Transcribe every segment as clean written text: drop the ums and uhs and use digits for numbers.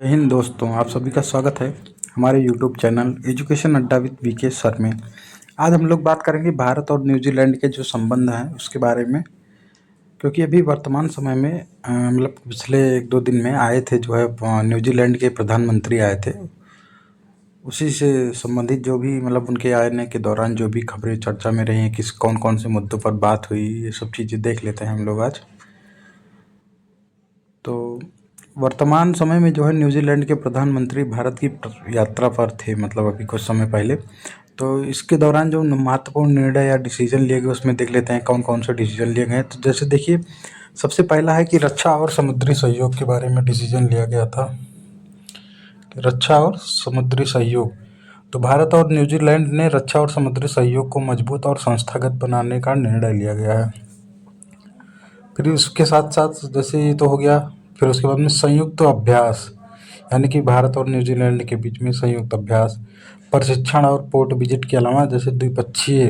जय हिंद दोस्तों, आप सभी का स्वागत है हमारे यूट्यूब चैनल एजुकेशन अड्डा विद वीके सर में। आज हम लोग बात करेंगे भारत और न्यूजीलैंड के जो संबंध हैं उसके बारे में, क्योंकि अभी वर्तमान समय में मतलब पिछले 1-2 दिन में आए थे जो है न्यूजीलैंड के प्रधानमंत्री आए थे। उसी से संबंधित जो भी मतलब उनके आने के दौरान जो भी खबरें चर्चा में रही हैं, किस कौन कौन से मुद्दों पर बात हुई, ये सब चीज़ें देख लेते हैं हम लोग आज। तो वर्तमान समय में जो है न्यूजीलैंड के प्रधानमंत्री भारत की यात्रा पर थे, मतलब अभी कुछ समय पहले। तो इसके दौरान जो महत्वपूर्ण निर्णय या डिसीजन लिए गए उसमें देख लेते हैं कौन कौन से डिसीजन लिए गए। तो जैसे देखिए, सबसे पहला है कि रक्षा और समुद्री सहयोग के बारे में डिसीजन लिया गया था। रक्षा और समुद्री सहयोग, तो भारत और न्यूजीलैंड ने रक्षा और समुद्री सहयोग को मजबूत और संस्थागत बनाने का निर्णय लिया गया है। फिर उसके साथ साथ जैसे ये तो हो गया, फिर उसके बाद में संयुक्त अभ्यास, यानी कि भारत और न्यूजीलैंड के बीच में संयुक्त अभ्यास, प्रशिक्षण और पोर्ट विजिट के अलावा जैसे द्विपक्षीय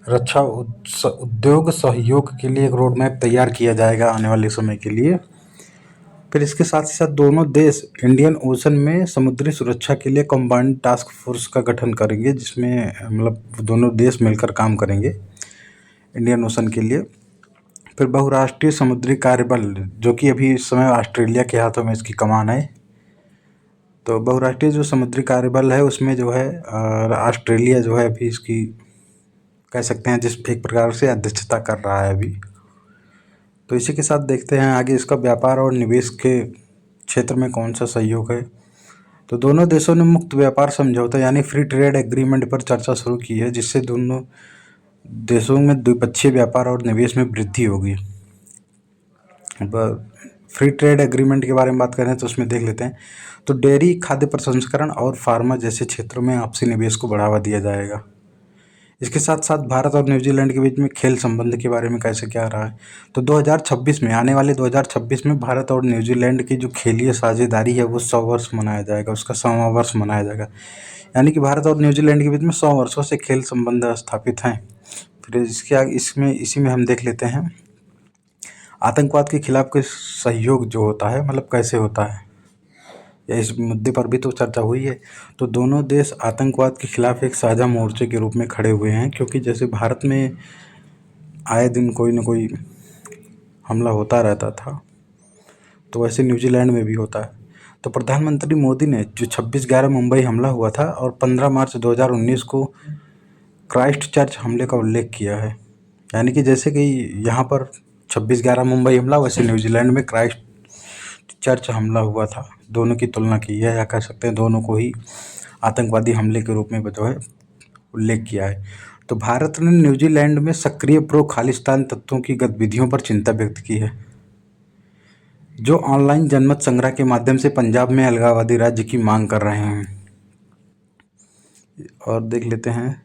रक्षा उद्योग सहयोग के लिए एक रोड मैप तैयार किया जाएगा आने वाले समय के लिए। फिर इसके साथ ही साथ दोनों देश इंडियन ओशन में समुद्री सुरक्षा के लिए कंबाइंड टास्क फोर्स का गठन करेंगे, जिसमें मतलब दोनों देश मिलकर काम करेंगे इंडियन ओशन के लिए। फिर बहुराष्ट्रीय समुद्री कार्यबल, जो कि अभी इस समय ऑस्ट्रेलिया के हाथों में इसकी कमान है। तो बहुराष्ट्रीय जो समुद्री कार्यबल है उसमें जो है ऑस्ट्रेलिया जो है अभी इसकी कह सकते हैं जिस एक प्रकार से अध्यक्षता कर रहा है अभी। तो इसी के साथ देखते हैं आगे इसका व्यापार और निवेश के क्षेत्र में कौन सा सहयोग है। तो दोनों देशों ने मुक्त व्यापार समझौता यानी फ्री ट्रेड एग्रीमेंट पर चर्चा शुरू की है, जिससे दोनों देशों में द्विपक्षीय व्यापार और निवेश में वृद्धि होगी। फ्री ट्रेड एग्रीमेंट के बारे में बात करें तो उसमें देख लेते हैं, तो डेयरी, खाद्य प्रसंस्करण और फार्मा जैसे क्षेत्रों में आपसी निवेश को बढ़ावा दिया जाएगा। इसके साथ साथ भारत और न्यूजीलैंड के बीच में खेल संबंध के बारे में कैसे क्या रहा है, तो 2026 में आने वाले 2026 में भारत और न्यूजीलैंड की जो खेलीय साझेदारी है वो 100 वर्ष मनाया जाएगा, उसका 100वां वर्ष मनाया जाएगा। यानी कि भारत और न्यूजीलैंड के बीच में 100 वर्षों से खेल संबंध स्थापित हैं। फिर इसी में हम देख लेते हैं आतंकवाद के खिलाफ के सहयोग जो होता है मतलब कैसे होता है, या इस मुद्दे पर भी तो चर्चा हुई है। तो दोनों देश आतंकवाद के खिलाफ एक साझा मोर्चे के रूप में खड़े हुए हैं, क्योंकि जैसे भारत में आए दिन कोई न कोई हमला होता रहता था, तो वैसे न्यूजीलैंड में भी होता है। तो प्रधानमंत्री मोदी ने जो 26/11 मुंबई हमला हुआ था और 15 मार्च 2019 को क्राइस्ट चर्च हमले का उल्लेख किया है। यानी कि जैसे कि यहाँ पर 26/11 मुंबई हमला, वैसे न्यूजीलैंड में क्राइस्ट चर्च हमला हुआ था। दोनों की तुलना की है, या कह सकते हैं दोनों को ही आतंकवादी हमले के रूप में जो है उल्लेख किया है। तो भारत ने न्यूजीलैंड में सक्रिय प्रो खालिस्तान तत्वों की गतिविधियों पर चिंता व्यक्त की है, जो ऑनलाइन जनमत संग्रह के माध्यम से पंजाब में अलगाववादी राज्य की मांग कर रहे हैं। और देख लेते हैं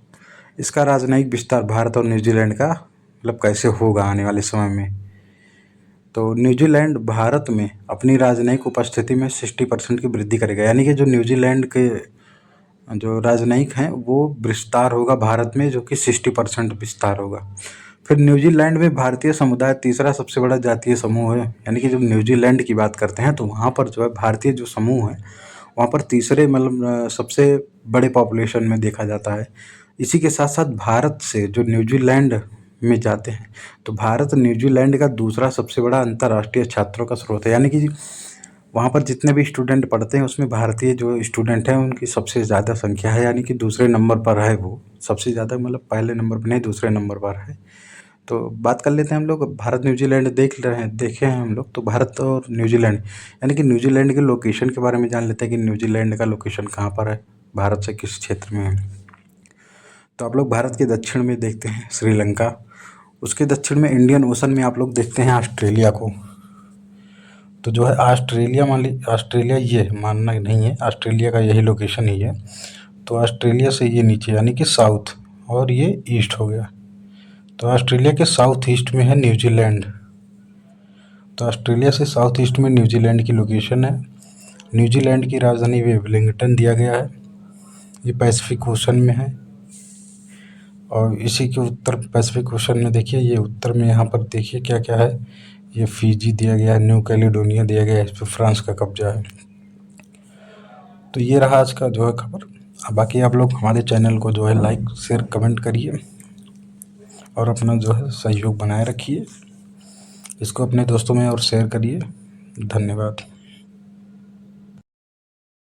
इसका राजनयिक विस्तार भारत और न्यूजीलैंड का मतलब कैसे होगा आने वाले समय में। तो न्यूजीलैंड भारत में अपनी राजनयिक उपस्थिति में 60% की वृद्धि करेगा, यानी कि जो न्यूजीलैंड के जो राजनयिक हैं वो विस्तार होगा भारत में, जो कि 60% विस्तार होगा। फिर न्यूजीलैंड में भारतीय समुदाय तीसरा सबसे बड़ा जातीय समूह है, यानी कि जब न्यूजीलैंड की बात करते हैं तो वहाँ पर जो है भारतीय जो समूह है वहाँ पर तीसरे मतलब सबसे बड़े पॉपुलेशन में देखा जाता है। इसी के साथ साथ भारत से जो न्यूजीलैंड में जाते हैं, तो भारत न्यूजीलैंड का दूसरा सबसे बड़ा अंतर्राष्ट्रीय छात्रों का स्रोत है, यानी कि वहाँ पर जितने भी स्टूडेंट पढ़ते हैं उसमें भारतीय जो स्टूडेंट हैं उनकी सबसे ज़्यादा संख्या है, यानी कि दूसरे नंबर पर है वो, सबसे ज़्यादा मतलब पहले नंबर पर नहीं दूसरे नंबर पर है। तो बात कर लेते हैं हम लोग, भारत न्यूजीलैंड देखे हैं हम लोग। तो भारत और न्यूजीलैंड यानी कि न्यूजीलैंड के लोकेशन के बारे में जान लेते हैं कि न्यूजीलैंड का लोकेशन कहाँ पर है, भारत से किस क्षेत्र में है। तो आप लोग भारत के दक्षिण में देखते हैं श्रीलंका, उसके दक्षिण में इंडियन ओशन में आप लोग देखते हैं ऑस्ट्रेलिया को। तो जो है ऑस्ट्रेलिया ये मानना नहीं है, ऑस्ट्रेलिया का यही लोकेशन ही है। तो ऑस्ट्रेलिया से ये नीचे यानी कि साउथ, और ये ईस्ट हो गया। तो ऑस्ट्रेलिया के साउथ ईस्ट में है न्यूजीलैंड। तो ऑस्ट्रेलिया से साउथ ईस्ट में न्यूजीलैंड की लोकेशन है। न्यूजीलैंड की राजधानी वेलिंगटन दिया गया है। ये पैसिफिक ओशन में है, और इसी के उत्तर पैसिफिक ओशन में देखिए, ये उत्तर में यहाँ पर देखिए क्या क्या है, ये फिजी दिया गया है, न्यू कैलिडोनिया दिया गया है, इस पर फ्रांस का कब्जा है। तो ये रहा आज का जो है खबर। बाकी आप लोग हमारे चैनल को जो है लाइक शेयर कमेंट करिए और अपना जो है सहयोग बनाए रखिए। इसको अपने दोस्तों में और शेयर करिए। धन्यवाद।